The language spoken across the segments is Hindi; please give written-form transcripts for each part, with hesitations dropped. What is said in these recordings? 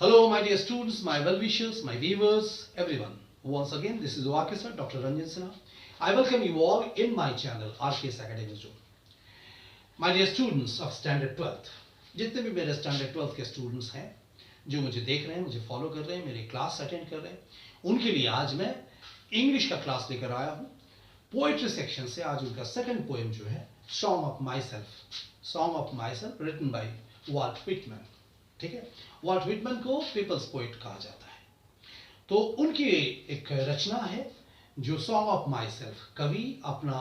Hello, my dear students, my well-wishers, my viewers, everyone. Once again, this is Wakisa, Dr. Ranjan Sinha. I welcome you all in my channel, RKS Academy Zone. My dear students of Standard 12th, जितने भी मेरे Standard 12th के students हैं, जो मुझे देख रहे हैं, मुझे फॉलो कर रहे हैं, मेरी क्लास अटेंड कर रहे हैं, उनके लिए आज मैं इंग्लिश का क्लास लेकर आया हूँ. पोएट्री सेक्शन से आज उनका सेकंड पोएम जो है song of myself written by Walt Whitman. ठीक है, वॉल्ट व्हिटमैन को पीपल्स पोइट कहा जाता है. तो उनकी एक रचना है जो सॉन्ग ऑफ माई सेल्फ, कवि अपना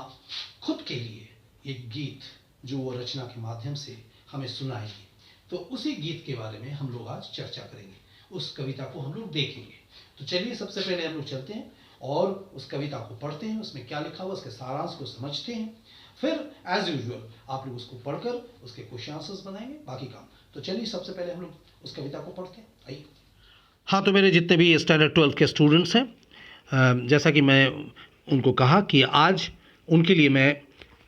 खुद के लिए एक गीत जो वो रचना के माध्यम से हमें सुनाएंगे. तो उसी गीत के बारे में हम लोग आज चर्चा करेंगे, उस कविता को हम लोग देखेंगे. तो चलिए सबसे पहले हम लोग चलते हैं और उस कविता को पढ़ते हैं, उसमें क्या लिखा हुआ उसके सारांश को समझते हैं. फिर एज यूजुअल आप लोग उसको पढ़कर उसके क्वेश्चन आंसर्स बनाएंगे, बाकी काम. तो चलिए सबसे पहले हम लोग उस कविता को पढ़ते हैं. आइए. हाँ, तो मेरे जितने भी स्टैंडर्ड 12 के स्टूडेंट्स हैं, जैसा कि मैं उनको कहा कि आज उनके लिए मैं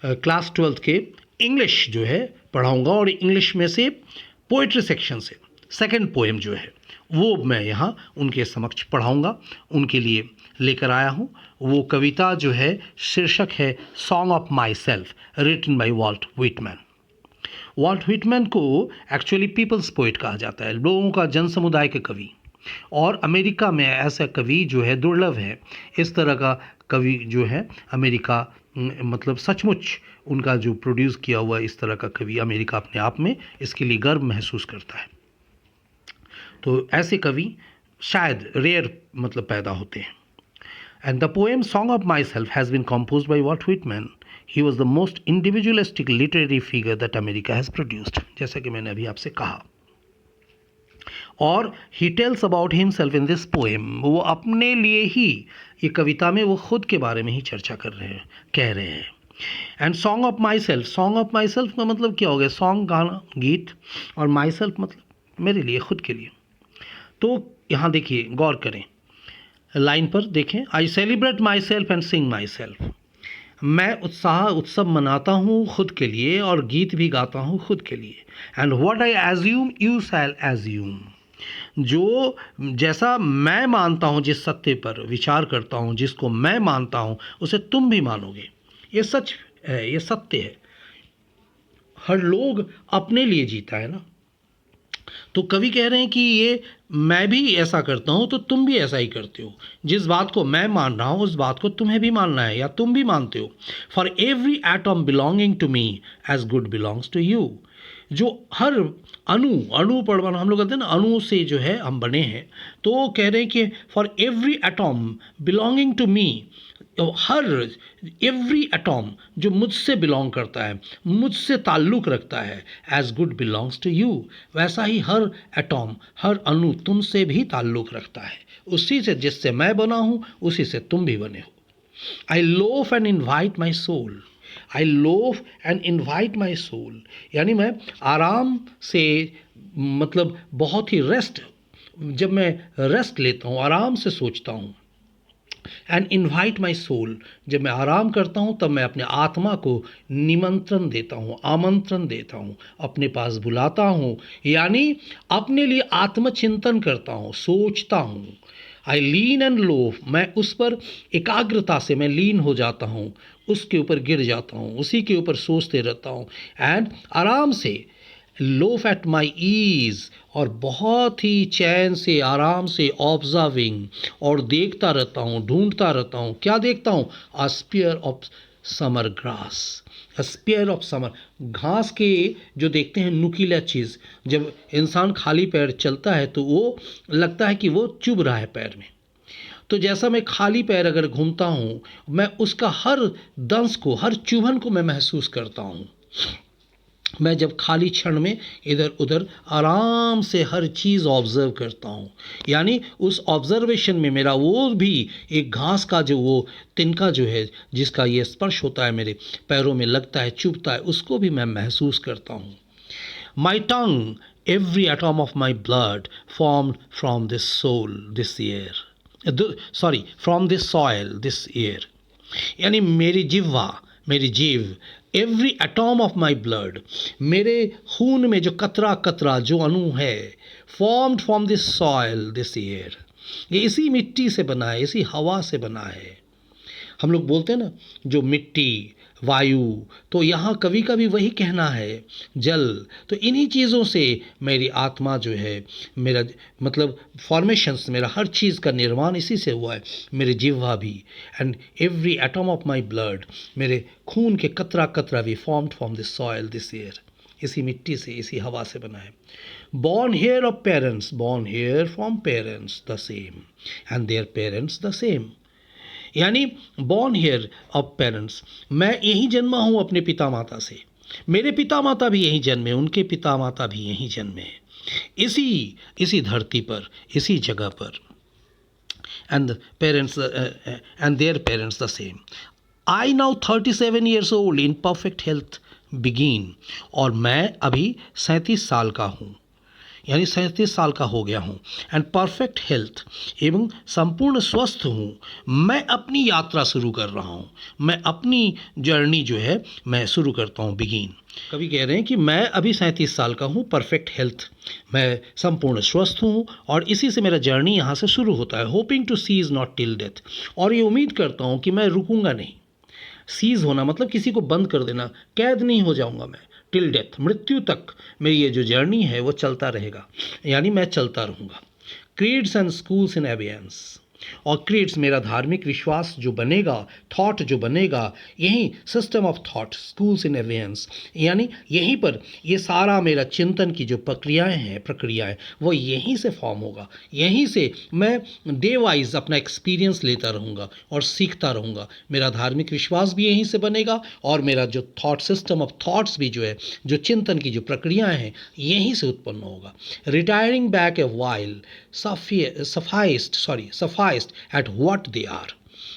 क्लास 12 के इंग्लिश जो है पढ़ाऊंगा और इंग्लिश में से पोइट्री सेक्शन से सेकंड पोएम जो है वो मैं यहाँ उनके समक्ष पढ़ाऊंगा. उनके लिए लेकर आया हूँ. वो कविता जो है शीर्षक है song of myself written by Walt Whitman. Walt Whitman को एक्चुअली पीपल्स पोइट कहा जाता है, लोगों का जन समुदाय के कवि. और अमेरिका में ऐसा कवि जो है दुर्लभ है. इस तरह का कवि जो है अमेरिका मतलब सचमुच उनका जो प्रोड्यूस किया हुआ इस तरह का कवि अमेरिका अपने आप में इसके लिए गर्व महसूस करता है. तो ऐसे कवि शायद रेयर मतलब पैदा होते हैं. And the poem song of myself has been composed by Walt Whitman. He was the most individualistic literary figure that America has produced, जैसा कि मैंने अभी आपसे कहा. और he tells about himself in this poem. वो अपने लिए ही ये कविता में वो खुद के बारे में ही चर्चा कर रहे हैं, कह रहे हैं. And song of my self का मतलब क्या हो गया? सॉन्ग गाना, गीत, और माई सेल्फ मतलब मेरे लिए, खुद के लिए. तो यहाँ देखिए, गौर करें, लाइन पर देखें. I celebrate my self and Singh my self. मैं उत्सव मनाता हूँ खुद के लिए और गीत भी गाता हूँ खुद के लिए. And what I assume you shall assume. जो जैसा मैं मानता हूँ, जिस सत्य पर विचार करता हूँ, जिसको मैं मानता हूँ उसे तुम भी मानोगे. ये सच है, ये सत्य है. हर लोग अपने लिए जीता है ना. तो कवि कह रहे हैं कि ये मैं भी ऐसा करता हूँ तो तुम भी ऐसा ही करते हो. जिस बात को मैं मान रहा हूँ उस बात को तुम्हें भी मानना है या तुम भी मानते हो. For every atom belonging to me as good belongs to you. जो हर अणु पढ़वाना हम लोग कहते हैं ना, अणु से जो है हम बने हैं. तो वो कह रहे हैं कि for every atom belonging to me, हर एवरी एटॉम जो मुझसे बिलोंग करता है, मुझसे ताल्लुक़ रखता है, as good belongs to you, वैसा ही हर एटॉम, हर अणु तुमसे भी ताल्लुक़ रखता है. उसी से, जिससे मैं बना हूँ उसी से तुम भी बने हो. I loaf and invite my soul. I loaf and invite my soul यानी मैं आराम से, मतलब बहुत ही रेस्ट, जब मैं रेस्ट लेता हूँ, आराम से सोचता हूँ. एंड इन्वाइट माई सोल, जब मैं आराम करता हूँ तब मैं अपने आत्मा को निमंत्रण देता हूँ, आमंत्रण देता हूँ, अपने पास बुलाता हूँ. यानी अपने लिए आत्मचिंतन करता हूँ, सोचता हूँ. आई लीन एंड लोफ, मैं उस पर एकाग्रता से मैं लीन हो जाता हूँ, उसके ऊपर गिर जाता हूँ, उसी के ऊपर सोचते रहता हूँ. एंड आराम से, लोफ एट माई ईज, और बहुत ही चैन से, आराम से, ऑब्जर्विंग, और देखता रहता हूँ, ढूंढता रहता हूँ. क्या देखता हूँ? A spear of summer grass. A spear of summer, घास के जो देखते हैं नुकीला चीज़, जब इंसान खाली पैर चलता है तो वो लगता है कि वो चुभ रहा है पैर में. तो जैसा मैं खाली पैर अगर घूमता हूँ, मैं उसका हर दंश को, हर चुभन को मैं महसूस करता हूँ. मैं जब खाली क्षण में इधर उधर आराम से हर चीज़ ऑब्ज़र्व करता हूँ. यानी उस ऑब्ज़र्वेशन में मेरा वो भी एक घास का जो वो तिनका जो है, जिसका ये स्पर्श होता है, मेरे पैरों में लगता है, चुभता है, उसको भी मैं महसूस करता हूँ. My tongue, every atom of my blood formed from this soul this year, from this soil this year. यानी मेरी जिह्वा, मेरी जीव, every atom of my blood, मेरे खून में जो कतरा कतरा जो अणु है, formed from this soil this air, ये इसी मिट्टी से बना है, इसी हवा से बना है। हम लोग बोलते हैं ना जो मिट्टी, वायु, तो यहाँ कभी कभी वही कहना है जल, तो इन्हीं चीज़ों से मेरी आत्मा जो है, मेरा मतलब फॉर्मेशंस, मेरा हर चीज़ का निर्माण इसी से हुआ है, मेरे जिह्वा भी। And every atom of my blood, मेरे खून के कतरा कतरा भी formed from this soil this air, इसी मिट्टी से, इसी हवा से बना है। born here of parents, born here from parents the same and their parents the same, यानी born here of parents, मैं यहीं जन्मा हूँ अपने पिता माता से, मेरे पिता माता भी यहीं जन्मे, उनके पिता माता भी यहीं जन्मे, इसी धरती पर, इसी जगह पर। and the parents and their parents the same. I now 37 years old in perfect health begin, और मैं अभी 37 साल का हूँ, यानी 37 साल का हो गया हूँ। एंड परफेक्ट हेल्थ, एवं संपूर्ण स्वस्थ हूँ, मैं अपनी यात्रा शुरू कर रहा हूँ, मैं अपनी जर्नी जो है मैं शुरू करता हूँ, बिगिन। कभी कह रहे हैं कि मैं अभी 37 साल का हूँ, परफेक्ट हेल्थ, मैं संपूर्ण स्वस्थ हूँ, और इसी से मेरा जर्नी यहाँ से शुरू होता है। Hoping to cease not till death, और ये उम्मीद करता हूँ कि मैं रुकूंगा नहीं। सीज होना मतलब किसी को बंद कर देना, कैद नहीं हो जाऊंगा मैं। टिल डेथ, मृत्यु तक मेरी ये जो जर्नी है वो चलता रहेगा, यानी मैं चलता रहूँगा। क्रीड्स एंड स्कूल्स इन एबियंस, और क्रीड्स मेरा धार्मिक विश्वास जो बनेगा, थॉट जो बनेगा, यही system of thought, schools in abeyance, यानी यहीं पर ये सारा मेरा चिंतन की जो प्रक्रियाएं वो यहीं से फॉर्म होगा, यहीं से मैं डे वाइज अपना एक्सपीरियंस लेता रहूँगा और सीखता रहूँगा। मेरा धार्मिक विश्वास भी यहीं से बनेगा, और मेरा जो थॉट सिस्टम ऑफ थॉट्स भी जो है, जो चिंतन की जो प्रक्रियाएं हैं, यहीं से उत्पन्न होगा। Retiring back a while sufficed at what they are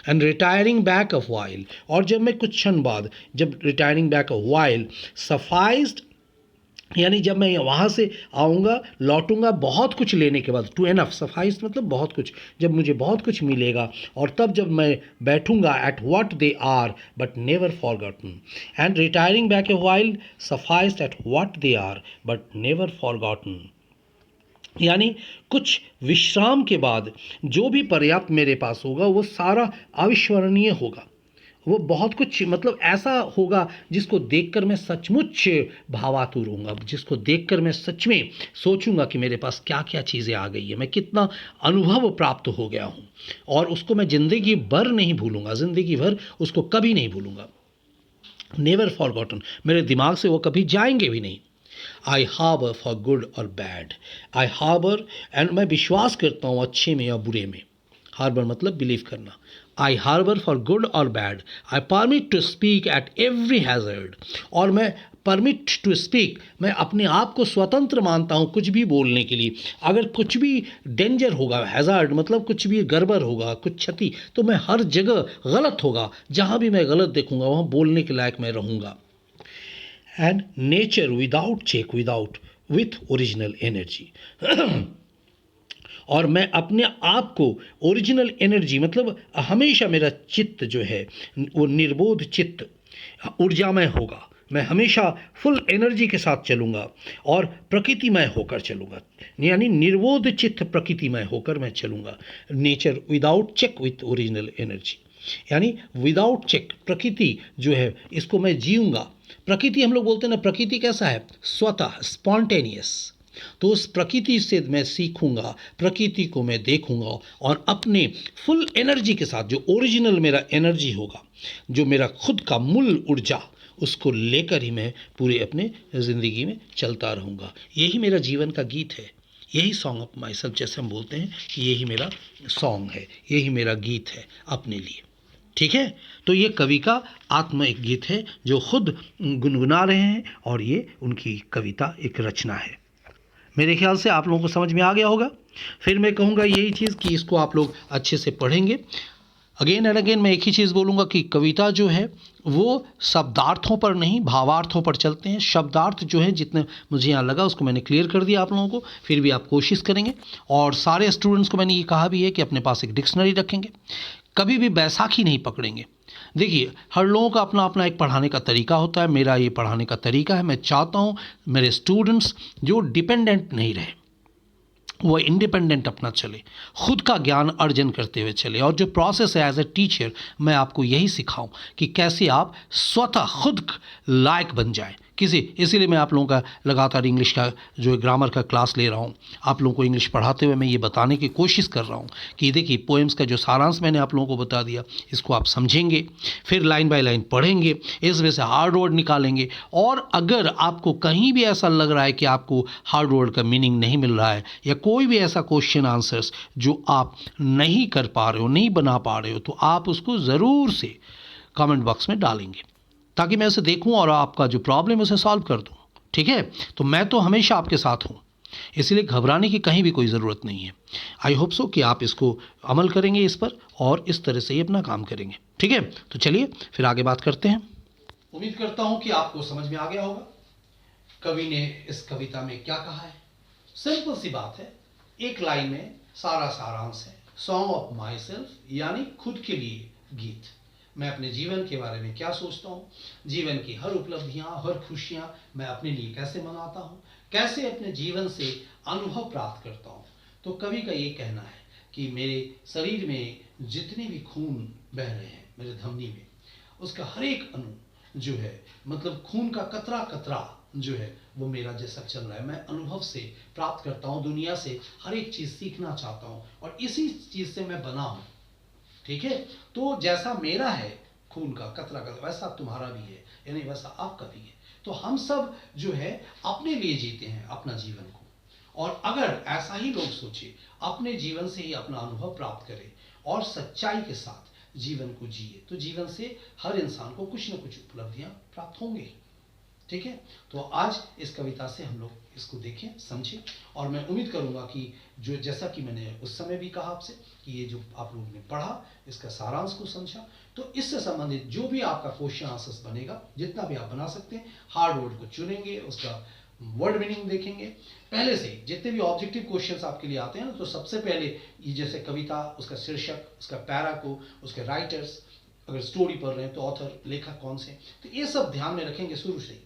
and retiring back a while, और जब मैं कुछ क्षण बाद, जब retiring back a while sufficed, यानी जब मैं वहाँ से आऊँगा, लौटूंगा बहुत कुछ लेने के बाद, टू एनफ, सफाइस मतलब बहुत कुछ, जब मुझे बहुत कुछ मिलेगा, और तब जब मैं बैठूंगा, at what they are but never forgotten, and retiring back a while sufficed at what they are but never forgotten, यानी कुछ विश्राम के बाद जो भी पर्याप्त मेरे पास होगा वो सारा अविस्मरणीय होगा, वो बहुत कुछ मतलब ऐसा होगा जिसको देखकर मैं सचमुच भावातुर होऊंगा, जिसको देखकर मैं सच में सोचूंगा कि मेरे पास क्या क्या चीज़ें आ गई है, मैं कितना अनुभव प्राप्त हो गया हूँ, और उसको मैं ज़िंदगी भर नहीं भूलूंगा, ज़िंदगी भर उसको कभी नहीं भूलूंगा। नेवर फॉरगॉटन, मेरे दिमाग से वो कभी जाएंगे भी नहीं। आई हार्बर फॉर गुड और बैड, आई हार्बर, एंड मैं विश्वास करता हूँ अच्छे में या बुरे में। हार्बर मतलब बिलीव करना। आई हार्बर फॉर गुड और bad, I permit to speak at every hazard, और मैं परमिट टू स्पीक, मैं अपने आप को स्वतंत्र मानता हूँ कुछ भी बोलने के लिए। अगर कुछ भी डेंजर होगा, हैजार्ड मतलब कुछ भी गड़बड़ होगा, कुछ क्षति, तो मैं हर जगह गलत होगा, जहाँ भी मैं गलत देखूंगा वहाँ बोलने के लायक मैं रहूँगा। And nature without check, with original energy, और मैं अपने आप को ओरिजिनल एनर्जी मतलब हमेशा मेरा चित्त जो है वो निर्बोध चित्त ऊर्जामय होगा, मैं हमेशा फुल एनर्जी के साथ चलूँगा और प्रकृतिमय होकर चलूँगा, यानी निर्बोध चित्त प्रकृतिमय होकर मैं चलूँगा। Nature without check with original energy, यानी विदाउट चेक, प्रकृति जो है इसको मैं जीऊँगा। प्रकृति हम लोग बोलते हैं ना, प्रकृति कैसा है, स्वतः स्पॉन्टेनियस, तो उस प्रकृति से मैं सीखूंगा, प्रकृति को मैं देखूंगा, और अपने फुल एनर्जी के साथ जो ओरिजिनल मेरा एनर्जी होगा, जो मेरा खुद का मूल ऊर्जा, उसको लेकर ही मैं पूरे अपने ज़िंदगी में चलता रहूँगा। यही मेरा जीवन का गीत है, यही सॉन्ग ऑफ माई सेल्फ, जैसे हम बोलते हैं कि यही मेरा सॉन्ग है, यही मेरा गीत है अपने लिए। ठीक है, तो ये कवि का आत्म एक गीत है जो खुद गुनगुना रहे हैं, और ये उनकी कविता एक रचना है। मेरे ख्याल से आप लोगों को समझ में आ गया होगा। फिर मैं कहूँगा यही चीज़ कि इसको आप लोग अच्छे से पढ़ेंगे। अगेन एंड अगेन मैं एक ही चीज़ बोलूँगा कि कविता जो है वो शब्दार्थों पर नहीं, भावार्थों पर चलते हैं। शब्दार्थ जो है जितने मुझे यहाँ लगा उसको मैंने क्लियर कर दिया आप लोगों को, फिर भी आप कोशिश करेंगे। और सारे स्टूडेंट्स को मैंने ये कहा भी है कि अपने पास एक डिक्शनरी रखेंगे, कभी भी बैसाखी नहीं पकड़ेंगे, देखिए, हर लोगों का अपना अपना एक पढ़ाने का तरीका होता है। मेरा ये पढ़ाने का तरीका है, मैं चाहता हूँ मेरे स्टूडेंट्स जो डिपेंडेंट नहीं रहे, वो इंडिपेंडेंट अपना चले, खुद का ज्ञान अर्जन करते हुए चले। और जो प्रोसेस है एज ए टीचर, मैं आपको यही सिखाऊं कि कैसे आप स्वतः खुद लायक बन जाएं इसीलिए मैं आप लोगों का लगातार इंग्लिश का जो ग्रामर का क्लास ले रहा हूं। आप लोगों को इंग्लिश पढ़ाते हुए मैं ये बताने की कोशिश कर रहा हूं कि देखिए, पोएम्स का जो सारांश मैंने आप लोगों को बता दिया, इसको आप समझेंगे, फिर लाइन बाय लाइन पढ़ेंगे, इस वजह से हार्ड वर्ड निकालेंगे। और अगर आपको कहीं भी ऐसा लग रहा है कि आपको हार्ड वर्ड का मीनिंग नहीं मिल रहा है, या कोई भी ऐसा क्वेश्चन आंसर्स जो आप नहीं कर पा रहे हो, नहीं बना पा रहे हो, तो आप उसको ज़रूर से कमेंट बॉक्स में डालेंगे, ताकि मैं उसे देखूं और आपका जो प्रॉब्लम है उसे सॉल्व कर दूं। ठीक है? तो मैं तो हमेशा आपके साथ हूं, इसलिए घबराने की कहीं भी कोई ज़रूरत नहीं है। आई होप सो कि आप इसको अमल करेंगे इस पर, और इस तरह से ही अपना काम करेंगे। ठीक है? तो चलिए फिर आगे बात करते हैं। उम्मीद करता हूं कि आपको समझ में आ गया होगा कवि ने इस कविता में क्या कहा है। सिंपल सी बात है, एक लाइन में सारा सारांश है। सॉन्ग ऑफ माई सेल्फ, यानी खुद के लिए गीत। मैं अपने जीवन के बारे में क्या सोचता हूँ, जीवन की हर उपलब्धियाँ, हर खुशियाँ मैं अपने लिए कैसे मनाता हूँ, कैसे अपने जीवन से अनुभव प्राप्त करता हूँ। तो कवि का ये कहना है कि मेरे शरीर में जितने भी खून बह रहे हैं मेरे धमनी में, उसका हर एक अणु जो है, मतलब खून का कतरा कतरा जो है, वो मेरा जैसा चल रहा है। मैं अनुभव से प्राप्त करता हूँ, दुनिया से हर एक चीज़ सीखना चाहता हूँ, और इसी चीज़ से मैं बना हूँ। ठीक है? तो जैसा मेरा है खून का कतरा कतरा, वैसा तुम्हारा भी है, यानी वैसा आपका भी है। तो हम सब जो है अपने लिए जीते हैं अपना जीवन को, और अगर ऐसा ही लोग सोचे, अपने जीवन से ही अपना अनुभव प्राप्त करें और सच्चाई के साथ जीवन को जिए, तो जीवन से हर इंसान को कुछ न कुछ उपलब्धियां प्राप्त होंगी। ठीक है? तो आज इस कविता से हम लोग इसको देखें, समझें, और मैं उम्मीद करूंगा कि जो जैसा कि मैंने उस समय भी कहा आपसे कि ये जो आप लोगों ने पढ़ा, इसका सारांश को समझा, तो इससे संबंधित जो भी आपका क्वेश्चन आंसर्स बनेगा, जितना भी आप बना सकते हैं, हार्ड वर्ड को चुनेंगे, उसका वर्ड मीनिंग देखेंगे। पहले से जितने भी ऑब्जेक्टिव क्वेश्चंस आपके लिए आते हैं ना, तो सबसे पहले ये जैसे कविता, उसका शीर्षक, उसका पैरा को, उसके राइटर्स, अगर स्टोरी पढ़ रहे हैं तो ऑथर, लेखक कौन से, तो ये सब ध्यान में रखेंगे शुरू से ही।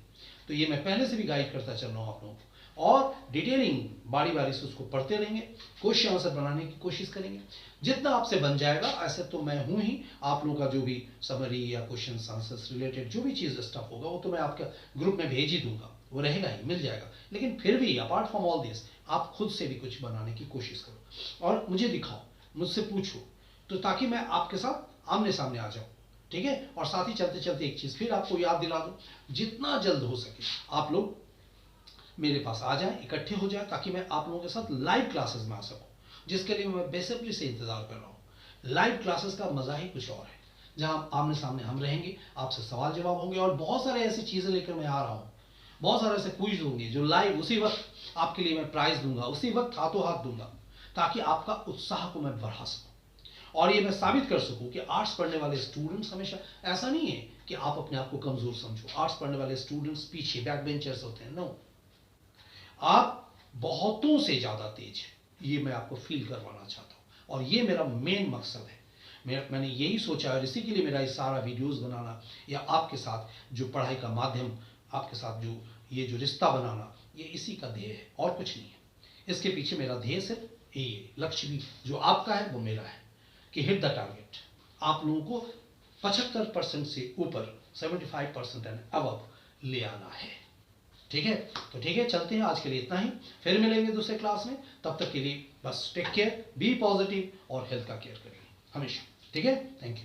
तो ये मैं पहले से भी गाइड करता चल रहा हूँ आप लोगों को, और डिटेलिंग बारी बारी से उसको पढ़ते रहेंगे, क्वेश्चन आंसर बनाने की कोशिश करेंगे। जितना आपसे बन जाएगा, ऐसे तो मैं हूँ ही, आप लोगों का जो भी समरी या क्वेश्चन आंसर्स रिलेटेड जो भी चीज़ स्टफ होगा, वो तो मैं आपके ग्रुप में भेज ही दूंगा, वो रहेगा ही, मिल जाएगा। लेकिन फिर भी अपार्ट फ्रॉम ऑल दिस, आप खुद से भी कुछ बनाने की कोशिश करो और मुझे दिखाओ, मुझसे पूछो, तो ताकि मैं आपके साथ आमने सामने आ जाऊँ। ठीक है? और साथ ही चलते चलते एक चीज़ फिर आपको याद दिला दूं, जितना जल्द हो सके आप लोग मेरे पास आ जाएं, इकट्ठे हो जाएं, ताकि मैं आप लोगों के साथ लाइव क्लासेस में आ सकूं, जिसके लिए मैं बेसब्री से इंतजार कर रहा हूं। लाइव क्लासेस का मजा ही कुछ और है, जहां आमने सामने हम रहेंगे, आपसे सवाल जवाब होंगे, और बहुत सारे ऐसी चीज़ें लेकर मैं आ रहा हूँ, बहुत सारे ऐसे क्विज होंगे जो लाइव उसी वक्त आपके लिए मैं प्राइज दूंगा, उसी वक्त हाथों हाथ दूंगा, ताकि आपका उत्साह को मैं बढ़ा सकूं, और ये मैं साबित कर सकूं कि आर्ट्स पढ़ने वाले स्टूडेंट्स हमेशा, ऐसा नहीं है कि आप अपने आप को कमजोर समझो, आर्ट्स पढ़ने वाले स्टूडेंट्स पीछे बैक बेंचर्स होते हैं, नो, आप बहुतों से ज्यादा तेज है, ये मैं आपको फील करवाना चाहता हूं, और ये मेरा मेन मकसद है। मैंने यही सोचा, और इसी के लिए मेरा ये सारा वीडियोस बनाना, या आपके साथ जो पढ़ाई का माध्यम, आपके साथ जो ये जो रिश्ता बनाना, ये इसी का ध्येय है, और कुछ नहीं है। इसके पीछे मेरा ध्येय सिर्फ ये लक्ष्य भी जो आपका है वो मेरा है, कि हिट द टारगेट, आप लोगों को 75% से ऊपर 75% एंड अबव ले आना है। ठीक है? तो ठीक है, चलते हैं, आज के लिए इतना ही, फिर मिलेंगे दूसरे क्लास में। तब तक के लिए बस टेक केयर, बी पॉजिटिव, और हेल्थ का केयर करिए हमेशा। ठीक है? Thank you.